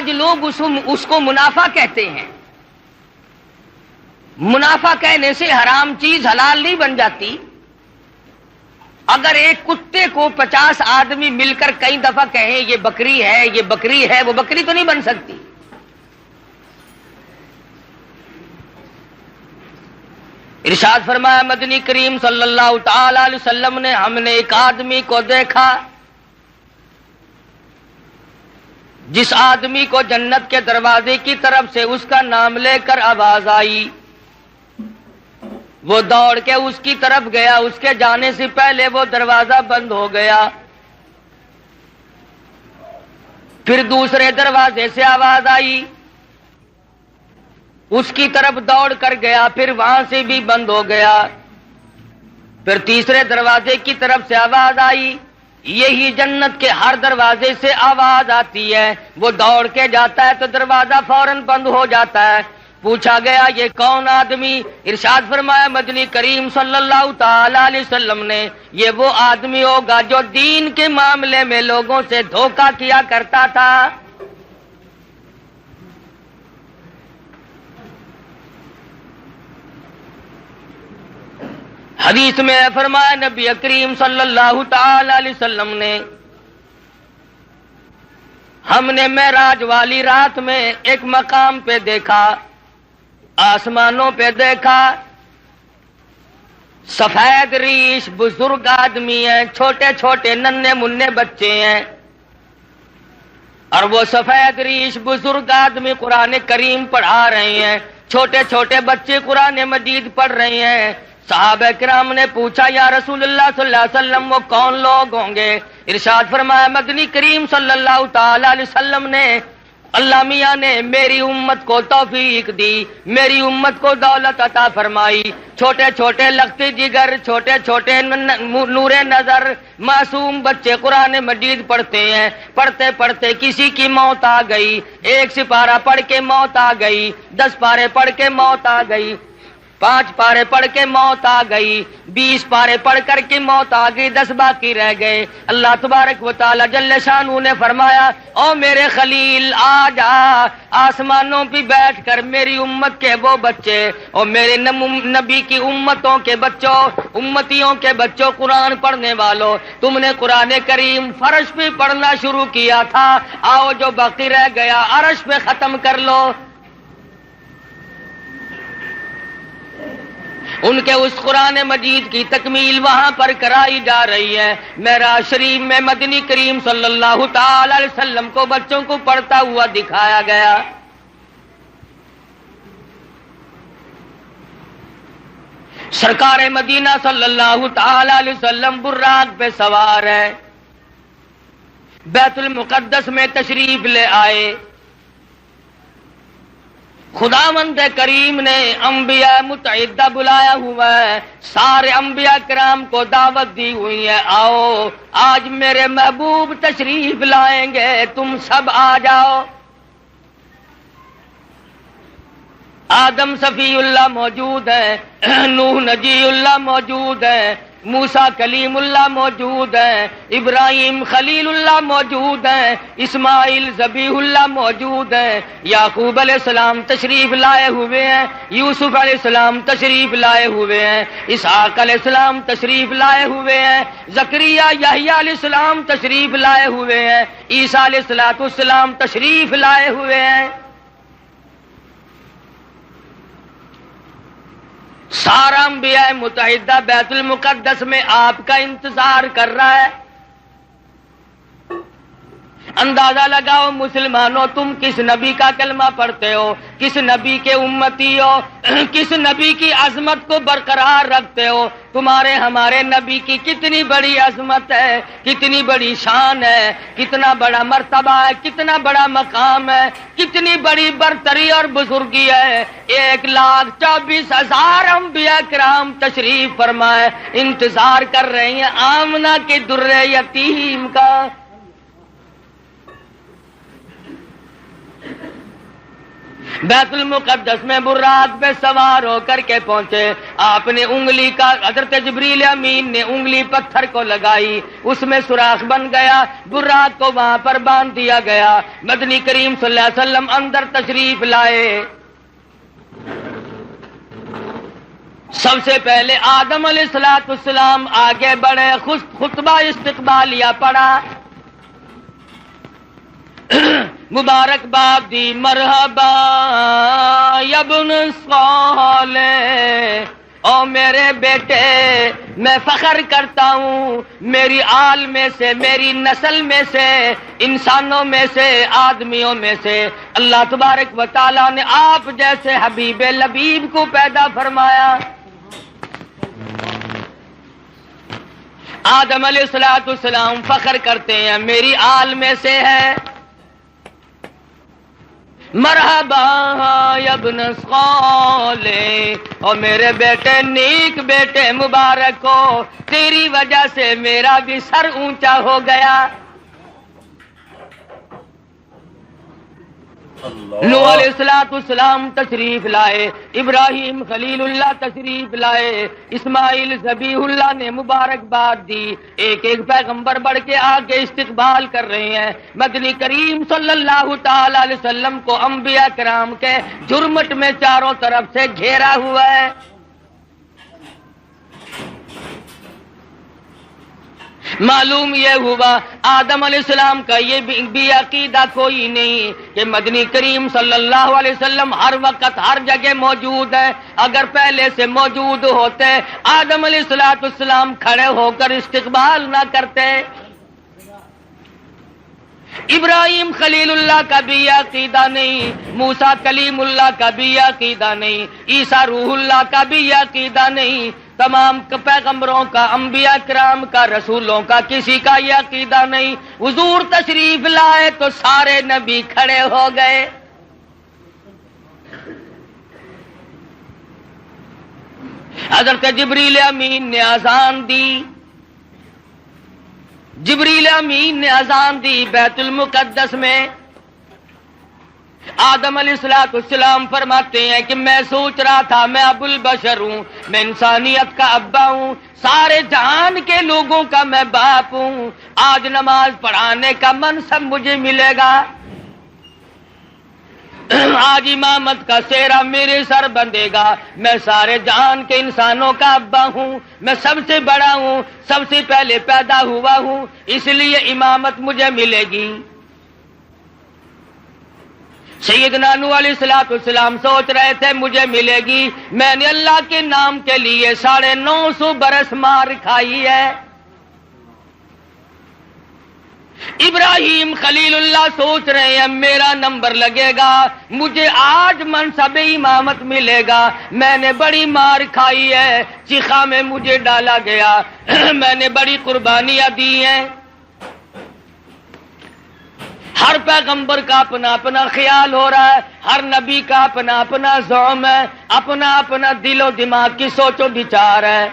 آج لوگ اس کو منافع کہتے ہیں. منافع کہنے سے حرام چیز حلال نہیں بن جاتی. اگر ایک کتے کو 50 آدمی مل کر کئی دفعہ کہیں یہ بکری ہے یہ بکری ہے، وہ بکری تو نہیں بن سکتی. ارشاد فرمایا مدنی کریم صلی اللہ تعالی علیہ وسلم نے، ہم نے ایک آدمی کو دیکھا جس آدمی کو جنت کے دروازے کی طرف سے اس کا نام لے کر آواز آئی، وہ دوڑ کے اس کی طرف گیا، اس کے جانے سے پہلے وہ دروازہ بند ہو گیا. پھر دوسرے دروازے سے آواز آئی، اس کی طرف دوڑ کر گیا، پھر وہاں سے بھی بند ہو گیا. پھر تیسرے دروازے کی طرف سے آواز آئی. یہی جنت کے ہر دروازے سے آواز آتی ہے. وہ دوڑ کے جاتا ہے تو دروازہ فوراً بند ہو جاتا ہے. پوچھا گیا یہ کون آدمی؟ ارشاد فرمایا مدنی کریم صلی اللہ تعالی علیہ وسلم نے، یہ وہ آدمی ہوگا جو دین کے معاملے میں لوگوں سے دھوکہ کیا کرتا تھا. حدیث میں فرمایا نبی کریم صلی اللہ تعالی علیہ وسلم نے، ہم نے معراج والی رات میں ایک مقام پہ دیکھا، آسمانوں پہ دیکھا، سفید ریش بزرگ آدمی ہیں، چھوٹے چھوٹے ننھے منھے بچے ہیں، اور وہ سفید ریش بزرگ آدمی قرآن کریم پڑھا رہے ہیں، چھوٹے چھوٹے بچے قرآن مجید پڑھ رہے ہیں. صحابہ کرام نے پوچھا یا رسول اللہ صلی اللہ علیہ وسلم وہ کون لوگ ہوں گے؟ ارشاد فرمایا مدنی کریم صلی اللہ تعالی علیہ وسلم نے، اللہ میاں نے میری امت کو توفیق دی، میری امت کو دولت عطا فرمائی. چھوٹے چھوٹے لختی جگر، چھوٹے چھوٹے نور نظر معصوم بچے قرآن مجید پڑھتے ہیں. پڑھتے پڑھتے کسی کی موت آ گئی، 1 سپارہ پڑھ کے موت آ گئی، 10 پارے پڑھ کے موت آ گئی، 5 پارے پڑھ کے موت آ گئی، 20 پارے پڑھ کر کے موت آ گئی، 10 باقی رہ گئے. اللہ تبارک و تعالی جل شانہ نے فرمایا او میرے خلیل آ جا، آسمانوں پہ بیٹھ کر میری امت کے وہ بچے اور میرے نبی کی امتوں کے بچوں، امتیوں کے بچوں، قرآن پڑھنے والوں، تم نے قرآن کریم فرش پہ پڑھنا شروع کیا تھا، آؤ جو باقی رہ گیا عرش پہ ختم کر لو. ان کے اس قرآن مجید کی تکمیل وہاں پر کرائی جا رہی ہے. معراج شریف میں مدنی کریم صلی اللہ تعالی علیہ وسلم کو بچوں کو پڑھتا ہوا دکھایا گیا. سرکار مدینہ صلی اللہ تعالی علیہ وسلم براق پہ سوار ہے، بیت المقدس میں تشریف لے آئے. خداوند کریم نے انبیاء متعدہ بلایا ہوا ہے، سارے انبیاء کرام کو دعوت دی ہوئی ہے، آؤ آج میرے محبوب تشریف لائیں گے، تم سب آ جاؤ. آدم صفی اللہ موجود ہے، نوح نجی اللہ موجود ہے، موسیٰ کلیم اللہ موجود ہے، ابراہیم خلیل اللہ موجود ہے، اسماعیل ذبیح اللہ موجود ہے، یعقوب علیہ السلام تشریف لائے ہوئے ہیں، یوسف علیہ السلام تشریف لائے ہوئے ہیں، اسحاق علیہ السلام تشریف لائے ہوئے ہیں، زکریا یحییٰ علیہ السلام تشریف لائے ہوئے ہیں، عیسیٰ علیہ السلام تشریف لائے ہوئے ہیں. سارا انبیاء متحدہ بیت المقدس میں آپ کا انتظار کر رہا ہے. اندازہ لگاؤ مسلمانوں، تم کس نبی کا کلمہ پڑھتے ہو، کس نبی کے امتی ہو، کس نبی کی عظمت کو برقرار رکھتے ہو. تمہارے ہمارے نبی کی کتنی بڑی عظمت ہے، کتنی بڑی شان ہے، کتنا بڑا مرتبہ ہے، کتنا بڑا مقام ہے، کتنی بڑی برتری اور بزرگی ہے. 1,24,000 انبیاء کرام تشریف فرمائے انتظار کر رہے ہیں آمنہ کے در یتیم کا. بیت المقدس میں براق پہ سوار ہو کر کے پہنچے. آپ نے انگلی کا حضرت جبریل امین نے انگلی پتھر کو لگائی, اس میں سوراخ بن گیا, براق کو وہاں پر باندھ دیا گیا. مدنی کریم صلی اللہ علیہ وسلم اندر تشریف لائے. سب سے پہلے آدم علیہ السلام آگے بڑھے, خطبہ استقبالیہ پڑھا, مبارکباد دی, مرحبا یا ابن صالح, او میرے بیٹے میں فخر کرتا ہوں میری آل میں سے, میری نسل میں سے, انسانوں میں سے, آدمیوں میں سے اللہ تبارک و تعالیٰ نے آپ جیسے حبیب لبیب کو پیدا فرمایا. آدم علیہ السلام فخر کرتے ہیں میری آل میں سے ہے. مرحبا یا ابن صالح, اور میرے بیٹے نیک بیٹے مبارک ہو, تیری وجہ سے میرا بھی سر اونچا ہو گیا. نوح علیہ السلام تشریف لائے, ابراہیم خلیل اللہ تشریف لائے, اسماعیل ذبیح اللہ نے مبارکباد دی. ایک ایک پیغمبر بڑھ کے آگے استقبال کر رہے ہیں. مدنی کریم صلی اللہ تعالی علیہ وسلم کو انبیاء کرام کے جرمٹ میں چاروں طرف سے گھیرا ہوا ہے. معلوم یہ ہوا آدم علیہ السلام کا یہ بھی عقیدہ کوئی نہیں کہ مدنی کریم صلی اللہ علیہ وسلم ہر وقت ہر جگہ موجود ہے. اگر پہلے سے موجود ہوتے آدم علیہ السلام کھڑے ہو کر استقبال نہ کرتے. ابراہیم خلیل اللہ کا بھی عقیدہ نہیں, موسیٰ کلیم اللہ کا بھی عقیدہ نہیں, عیسیٰ روح اللہ کا بھی عقیدہ نہیں. تمام پیغمبروں کا, انبیاء کرام کا, رسولوں کا کسی کا یہ عقیدہ نہیں. حضور تشریف لائے تو سارے نبی کھڑے ہو گئے. حضرت جبریل امین نے اذان دی, جبریل امین نے اذان دی بیت المقدس میں. آدم علیہ السلام فرماتے ہیں کہ میں سوچ رہا تھا میں ابو البشر ہوں, میں انسانیت کا ابا ہوں, سارے جہان کے لوگوں کا میں باپ ہوں. آج نماز پڑھانے کا منصب مجھے ملے گا, آج امامت کا سہرا میرے سر بندھے گا. میں سارے جہان کے انسانوں کا ابا ہوں, میں سب سے بڑا ہوں, سب سے پہلے پیدا ہوا ہوں, اس لیے امامت مجھے ملے گی. سیدنا نوح علیہ السلام سوچ رہے تھے مجھے ملے گی. میں نے اللہ کے نام کے لیے 950 برس مار کھائی ہے. ابراہیم خلیل اللہ سوچ رہے ہیں میرا نمبر لگے گا, مجھے آج منصب امامت ملے گا. میں نے بڑی مار کھائی ہے, چیخا میں مجھے ڈالا گیا, میں نے بڑی قربانیاں دی ہیں. ہر پیغمبر کا اپنا اپنا خیال ہو رہا ہے, ہر نبی کا اپنا اپنا زعم ہے, اپنا اپنا دل و دماغ کی سوچ و بچار ہے.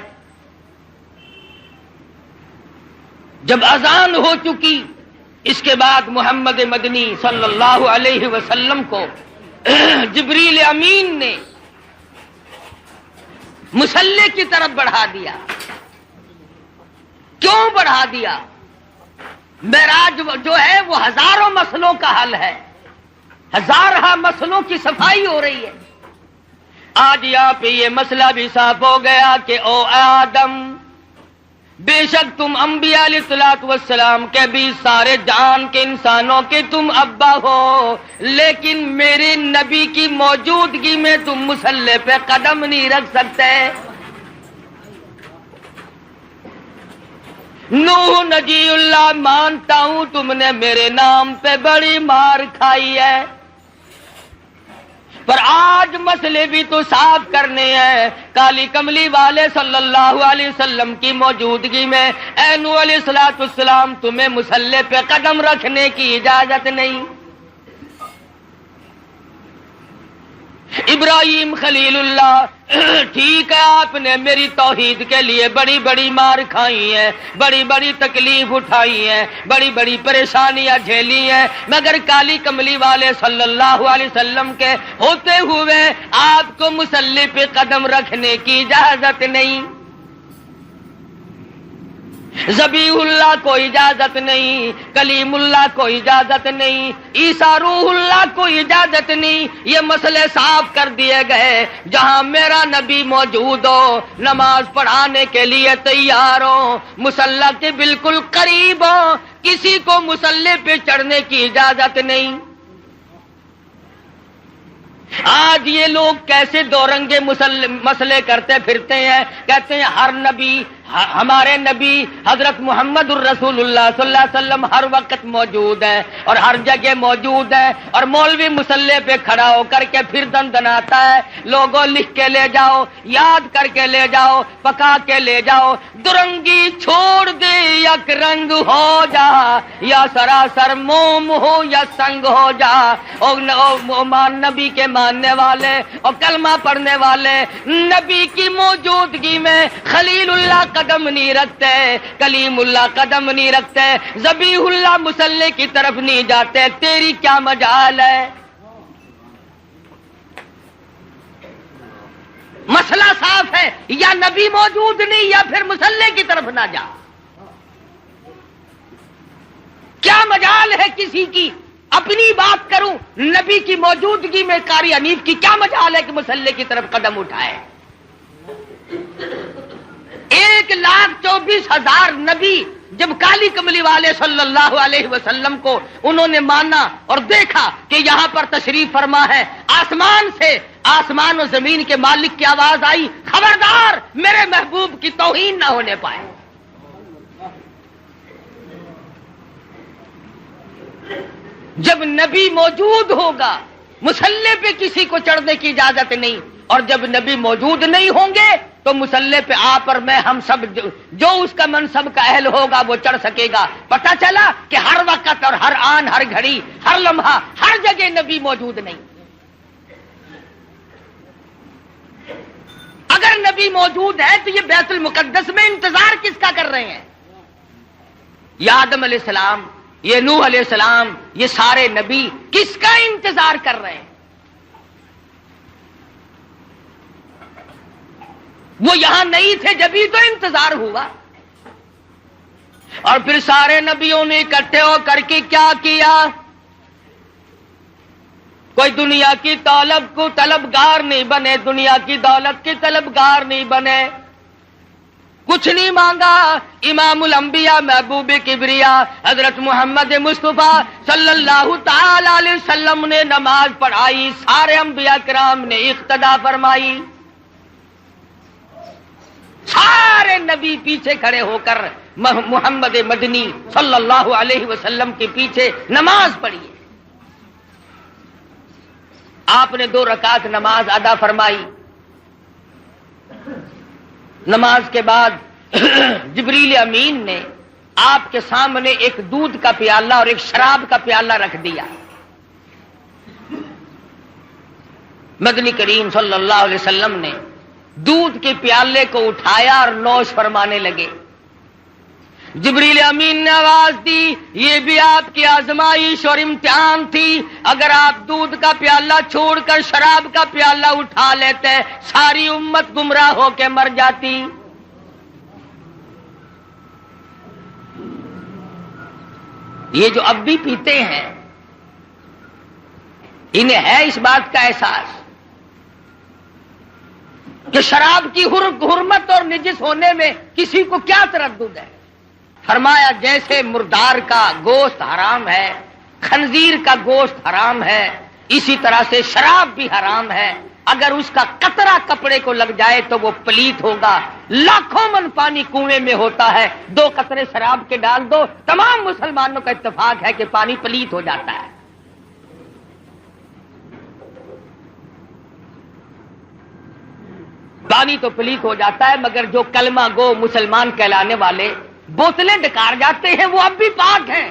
جب اذان ہو چکی اس کے بعد محمد مدنی صلی اللہ علیہ وسلم کو جبریل امین نے مصلی کی طرف بڑھا دیا. کیوں بڑھا دیا؟ معراج جو ہے وہ ہزاروں مسئلوں کا حل ہے, ہزارہ مسئلوں کی صفائی ہو رہی ہے. آج یہاں پہ یہ مسئلہ بھی صاف ہو گیا کہ او آدم, بے شک تم انبیاء علیہ السلام کے بھی سارے جہان کے انسانوں کے تم ابا ہو, لیکن میرے نبی کی موجودگی میں تم مصلی پہ قدم نہیں رکھ سکتے. نوح نجی اللہ مانتا ہوں تم نے میرے نام پہ بڑی مار کھائی ہے, پر آج مسئلے بھی تو صاف کرنے ہیں. کالی کملی والے صلی اللہ علیہ وسلم کی موجودگی میں اے نوح علیہ السلام تمہیں مصلی پہ قدم رکھنے کی اجازت نہیں. ابراہیم خلیل اللہ، ٹھیک ہے آپ نے میری توحید کے لیے بڑی بڑی مار کھائی ہیں، بڑی بڑی تکلیف اٹھائی ہیں، بڑی بڑی پریشانیاں جھیلی ہیں، مگر کالی کملی والے صلی اللہ علیہ وسلم کے ہوتے ہوئے آپ کو مصلی پہ قدم رکھنے کی اجازت نہیں، ذبیح اللہ کو اجازت نہیں، کلیم اللہ کو اجازت نہیں، عیسیٰ روح اللہ کو اجازت نہیں۔ یہ مسئلے صاف کر دیے گئے، جہاں میرا نبی موجود ہو، نماز پڑھانے کے لیے تیار ہو، مصلی کے بالکل قریب ہو، کسی کو مصلی پہ چڑھنے کی اجازت نہیں۔ آج یہ لوگ کیسے دو رنگے مسئلے کرتے پھرتے ہیں، کہتے ہیں ہر نبی، ہمارے نبی حضرت محمد الرسول اللہ صلی اللہ علیہ وسلم ہر وقت موجود ہے اور ہر جگہ موجود ہے، اور مولوی مصلی پہ کھڑا ہو کر کے پھر دندناتا ہے، لوگوں لکھ کے لے جاؤ، یاد کر کے لے جاؤ، پکا کے لے جاؤ، درنگی چھوڑ دے یک رنگ ہو جا، یا سراسر موم ہو یا سنگ ہو جا۔ نبی کے ماننے والے اور کلمہ پڑھنے والے نبی کی موجودگی میں خلیل اللہ قدم نہیں رکھتے، کلیم اللہ قدم نہیں رکھتے، ذبیح اللہ مصلی کی طرف نہیں جاتے، تیری کیا مجال ہے؟ مسئلہ صاف ہے، یا نبی موجود نہیں یا پھر مصلی کی طرف نہ جا۔ کیا مجال ہے کسی کی؟ اپنی بات کروں، نبی کی موجودگی میں قاری حنیف کی کیا مجال ہے کہ مصلی کی طرف قدم اٹھائے؟ 1,24,000 نبی جب کالی کملی والے صلی اللہ علیہ وسلم کو انہوں نے مانا اور دیکھا کہ یہاں پر تشریف فرما ہے، آسمان سے، آسمان و زمین کے مالک کی آواز آئی، خبردار میرے محبوب کی توہین نہ ہونے پائے۔ جب نبی موجود ہوگا مصلی پہ کسی کو چڑھنے کی اجازت نہیں، اور جب نبی موجود نہیں ہوں گے تو مصلی پہ آپ اور میں ہم سب جو اس کا منصب کا اہل ہوگا وہ چڑھ سکے گا۔ پتہ چلا کہ ہر وقت اور ہر آن، ہر گھڑی، ہر لمحہ، ہر جگہ نبی موجود نہیں۔ اگر نبی موجود ہے تو یہ بیت المقدس میں انتظار کس کا کر رہے ہیں؟ یہ آدم علیہ السلام، یہ نوح علیہ السلام، یہ سارے نبی کس کا انتظار کر رہے ہیں؟ وہ یہاں نہیں تھے جبھی تو انتظار ہوا۔ اور پھر سارے نبیوں نے اکٹھے ہو کر کے کیا کیا؟ کوئی دنیا کی طلب کو طلبگار نہیں بنے، دنیا کی دولت کے طلبگار نہیں بنے، کچھ نہیں مانگا۔ امام الانبیاء، محبوب کبریا حضرت محمد مصطفیٰ صلی اللہ تعالی علیہ وسلم نے نماز پڑھائی، سارے انبیاء کرام نے اقتدا فرمائی، سارے نبی پیچھے کھڑے ہو کر محمد مدنی صلی اللہ علیہ وسلم کے پیچھے نماز پڑھی۔ آپ نے 2 رکعت نماز ادا فرمائی۔ نماز کے بعد جبریل امین نے آپ کے سامنے ایک دودھ کا پیالہ اور ایک شراب کا پیالہ رکھ دیا۔ مدنی کریم صلی اللہ علیہ وسلم نے دودھ کے پیالے کو اٹھایا اور نوش فرمانے لگے۔ جبریل امین نے آواز دی، یہ بھی آپ کی آزمائش اور امتحان تھی، اگر آپ دودھ کا پیالہ چھوڑ کر شراب کا پیالہ اٹھا لیتے ساری امت گمراہ ہو کے مر جاتی۔ یہ جو اب بھی پیتے ہیں انہیں ہے اس بات کا احساس کہ شراب کی حرمت اور نجس ہونے میں کسی کو کیا تردد ہے؟ فرمایا جیسے مردار کا گوشت حرام ہے، خنزیر کا گوشت حرام ہے، اسی طرح سے شراب بھی حرام ہے۔ اگر اس کا قطرہ کپڑے کو لگ جائے تو وہ پلیت ہوگا۔ لاکھوں من پانی کنویں میں ہوتا ہے، 2 قطرے شراب کے ڈال دو، تمام مسلمانوں کا اتفاق ہے کہ پانی پلیت ہو جاتا ہے۔ پانی تو پلیت ہو جاتا ہے، مگر جو کلمہ گو مسلمان کہلانے والے بوتلیں ڈکار جاتے ہیں وہ اب بھی پاک ہیں،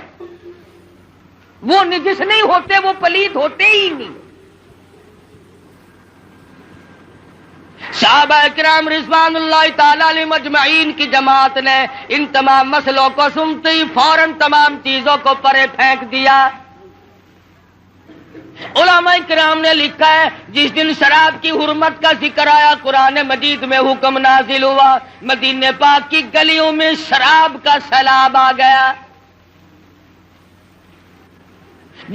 وہ نجس نہیں ہوتے، وہ پلیت ہوتے ہی نہیں۔ صحابہ کرام رضوان اللہ تعالی علیہم اجمعین کی جماعت نے ان تمام مسئلوں کو سنتے ہی فوراً تمام چیزوں کو پرے پھینک دیا۔ علماء کرام نے لکھا ہے جس دن شراب کی حرمت کا ذکر آیا قرآن مجید میں حکم نازل ہوا، مدینہ پاک کی گلیوں میں شراب کا سیلاب آ گیا۔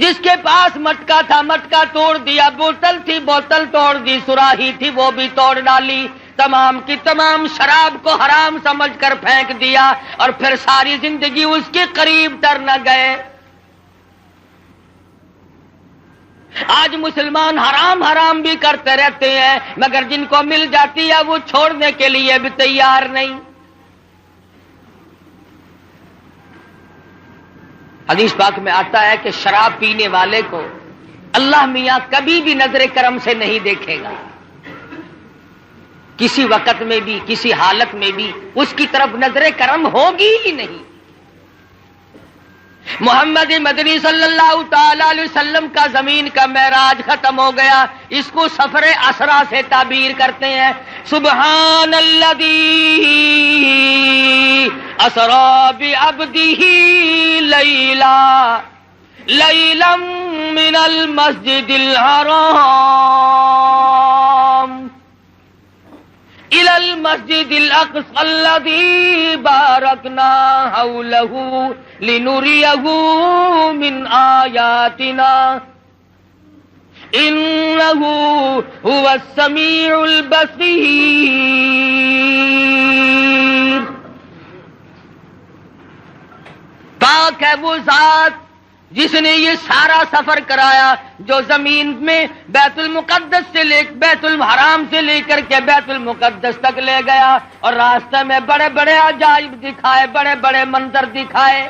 جس کے پاس مٹکا تھا مٹکا توڑ دیا، بوتل تھی بوتل توڑ دی، سراہی تھی وہ بھی توڑ ڈالی، تمام کی تمام شراب کو حرام سمجھ کر پھینک دیا، اور پھر ساری زندگی اس کے قریب تر نہ گئے۔ آج مسلمان حرام حرام بھی کرتے رہتے ہیں، مگر جن کو مل جاتی ہے وہ چھوڑنے کے لیے بھی تیار نہیں۔ حدیث پاک میں آتا ہے کہ شراب پینے والے کو اللہ میاں کبھی بھی نظر کرم سے نہیں دیکھے گا، کسی وقت میں بھی کسی حالت میں بھی اس کی طرف نظر کرم ہوگی ہی نہیں۔ محمد مدنی صلی اللہ تعالی علیہ وسلم کا زمین کا معراج ختم ہو گیا، اس کو سفر اسرا سے تعبیر کرتے ہیں۔ سبحان الذی اسری بعبدہ لیلا من المسجد الحرام إلى المسجد الأقصى الذي باركنا حوله لنريه من آياتنا إنه هو السميع البصير۔ پاک ہے وہ ذات جس نے یہ سارا سفر کرایا، جو زمین میں بیت المقدس سے بیت الحرام سے لے کر کے بیت المقدس تک لے گیا، اور راستے میں بڑے بڑے عجائب دکھائے، بڑے بڑے منظر دکھائے۔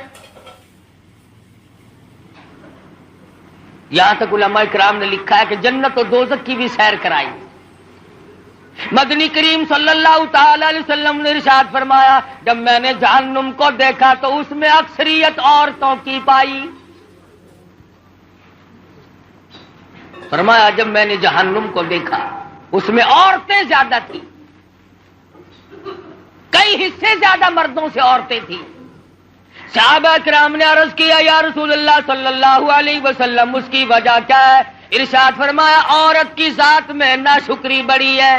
یہاں تک علماء کرام نے لکھا ہے کہ جنت و دوزخ کی بھی سیر کرائی۔ مدنی کریم صلی اللہ تعالی علیہ وسلم نے ارشاد فرمایا جب میں نے جہنم کو دیکھا تو اس میں اکثریت عورتوں کی پائی۔ فرمایا جب میں نے جہنم کو دیکھا اس میں عورتیں زیادہ تھیں، کئی حصے زیادہ مردوں سے عورتیں تھیں۔ صحابہ کرام نے عرض کیا یا رسول اللہ صلی اللہ علیہ وسلم اس کی وجہ کیا ہے؟ ارشاد فرمایا عورت کی ذات میں ناشکری بڑی ہے،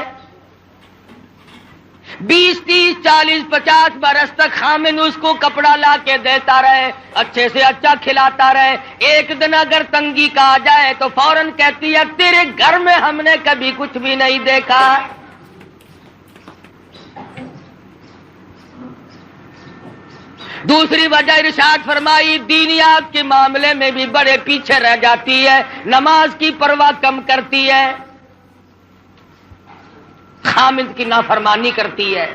20 30 40 50 برس تک خامن اس کو کپڑا لا کے دیتا رہے، اچھے سے اچھا کھلاتا رہے، ایک دن اگر تنگی کا آ جائے تو فوراً کہتی ہے تیرے گھر میں ہم نے کبھی کچھ بھی نہیں دیکھا۔ دوسری وجہ ارشاد فرمائی دینیات کے معاملے میں بھی بڑے پیچھے رہ جاتی ہے، نماز کی پرواہ کم کرتی ہے، خامد کی نافرمانی کرتی ہے۔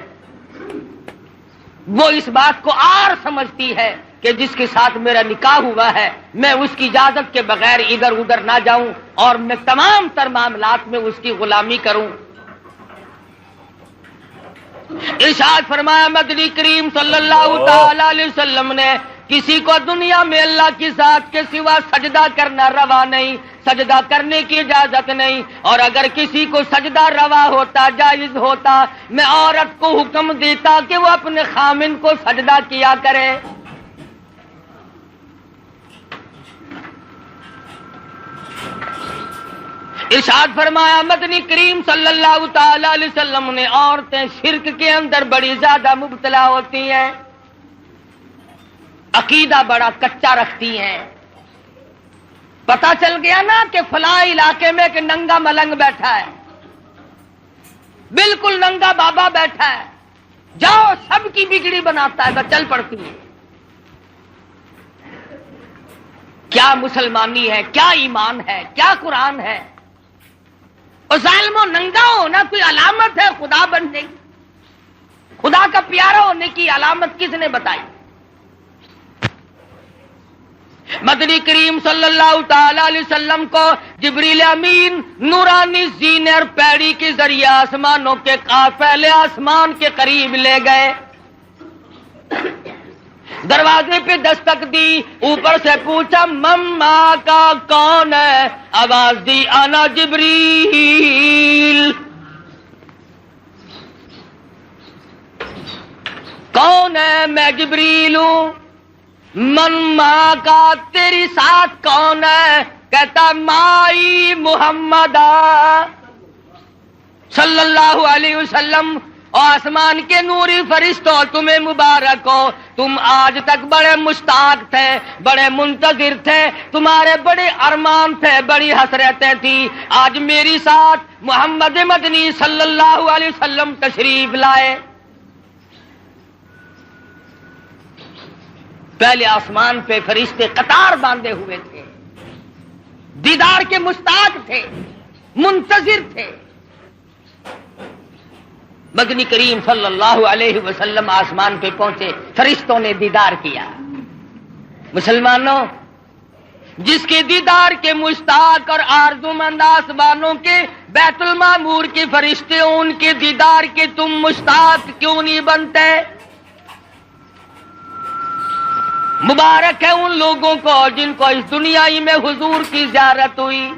وہ اس بات کو عار سمجھتی ہے کہ جس کے ساتھ میرا نکاح ہوا ہے میں اس کی اجازت کے بغیر ادھر ادھر نہ جاؤں اور میں تمام تر معاملات میں اس کی غلامی کروں۔ ارشاد فرمایا مدنی کریم صلی اللہ تعالی علیہ وسلم نے کسی کو دنیا میں اللہ کی ذات کے سوا سجدہ کرنا روا نہیں، سجدہ کرنے کی اجازت نہیں، اور اگر کسی کو سجدہ روا ہوتا جائز ہوتا میں عورت کو حکم دیتا کہ وہ اپنے خامن کو سجدہ کیا کرے۔ ارشاد فرمایا مدنی کریم صلی اللہ تعالی علیہ وسلم نے عورتیں شرک کے اندر بڑی زیادہ مبتلا ہوتی ہیں، عقیدہ بڑا کچا رکھتی ہیں۔ پتہ چل گیا نا کہ فلاں علاقے میں ایک ننگا ملنگ بیٹھا ہے، بالکل ننگا بابا بیٹھا ہے، جاؤ سب کی بگڑی بناتا ہے، بس چل پڑتی ہے۔ کیا مسلمانی ہے، کیا ایمان ہے، کیا قرآن ہے؟ اور ظالم و ننگا ہونا کوئی علامت ہے خدا بننے کی؟ خدا کا پیارا ہونے کی علامت کس نے بتائی؟ مدنی کریم صلی اللہ تعالی علیہ وسلم کو جبریل امین نورانی زینے اور پیڑی کے ذریعے آسمانوں کے پہلے آسمان کے قریب لے گئے، دروازے پہ دستک دی، اوپر سے پوچھا مما کا کون ہے؟ آواز دی انا جبریل۔ کون ہے؟ میں جبریل ہوں۔ من ماں کا تیری ساتھ کون ہے؟ کہتا مائی محمد صلی اللہ علیہ وسلم۔ اور آسمان کے نوری فرشتوں تمہیں مبارک ہو، تم آج تک بڑے مشتاق تھے، بڑے منتظر تھے، تمہارے بڑے ارمان تھے، بڑی حسرتیں تھی، آج میری ساتھ محمد مدنی صلی اللہ علیہ وسلم تشریف لائے۔ پہلے آسمان پہ فرشتے قطار باندھے ہوئے تھے، دیدار کے مشتاق تھے، منتظر تھے۔ مدنی کریم صلی اللہ علیہ وسلم آسمان پہ پہنچے، فرشتوں نے دیدار کیا۔ مسلمانوں، جس کے دیدار کے مشتاق اور آرزومند آسمانوں کے بیت المعمور کے فرشتے، ان کے دیدار کے تم مشتاق کیوں نہیں بنتے؟ مبارک ہے ان لوگوں کو جن کو اس دنیا ہی میں حضور کی زیارت ہوئی۔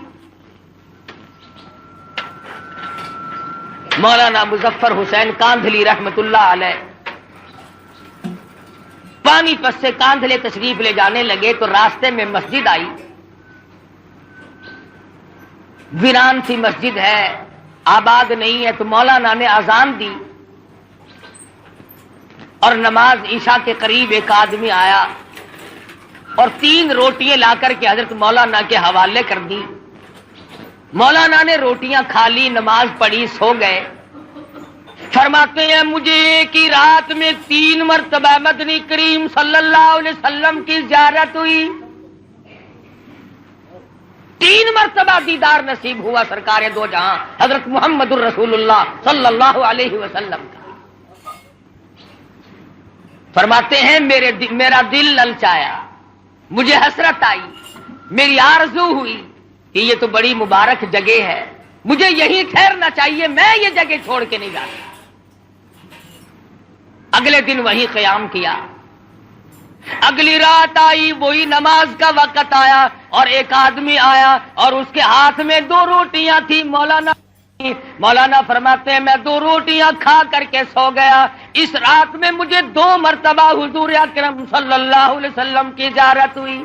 مولانا مظفر حسین کاندھلی رحمت اللہ علیہ پانی پت سے کاندھلے تشریف لے جانے لگے تو راستے میں مسجد آئی، ویران سی مسجد ہے، آباد نہیں ہے، تو مولانا نے اذان دی اور نماز عشاء کے قریب ایک آدمی آیا اور 3 روٹیاں لا کر کے حضرت مولانا کے حوالے کر دی۔ مولانا نے روٹیاں کھا لی، نماز پڑھی، سو گئے۔ فرماتے ہیں مجھے ایک ہی رات میں 3 مرتبہ مدنی کریم صلی اللہ علیہ وسلم کی زیارت ہوئی، 3 مرتبہ دیدار نصیب ہوا سرکار دو جہاں حضرت محمد الرسول اللہ صلی اللہ علیہ وسلم کا۔ فرماتے ہیں میرا دل للچایا، مجھے حسرت آئی، میری آرزو ہوئی کہ یہ تو بڑی مبارک جگہ ہے، مجھے یہیں ٹھہرنا چاہیے، میں یہ جگہ چھوڑ کے نہیں جاتا۔ اگلے دن وہی قیام کیا، اگلی رات آئی، وہی نماز کا وقت آیا اور ایک آدمی آیا اور اس کے ہاتھ میں 2 روٹیاں تھی۔ مولانا فرماتے ہیں میں 2 روٹیاں کھا کر کے سو گیا، اس رات میں مجھے 2 مرتبہ حضور اکرم صلی اللہ علیہ وسلم کی زیارت ہوئی۔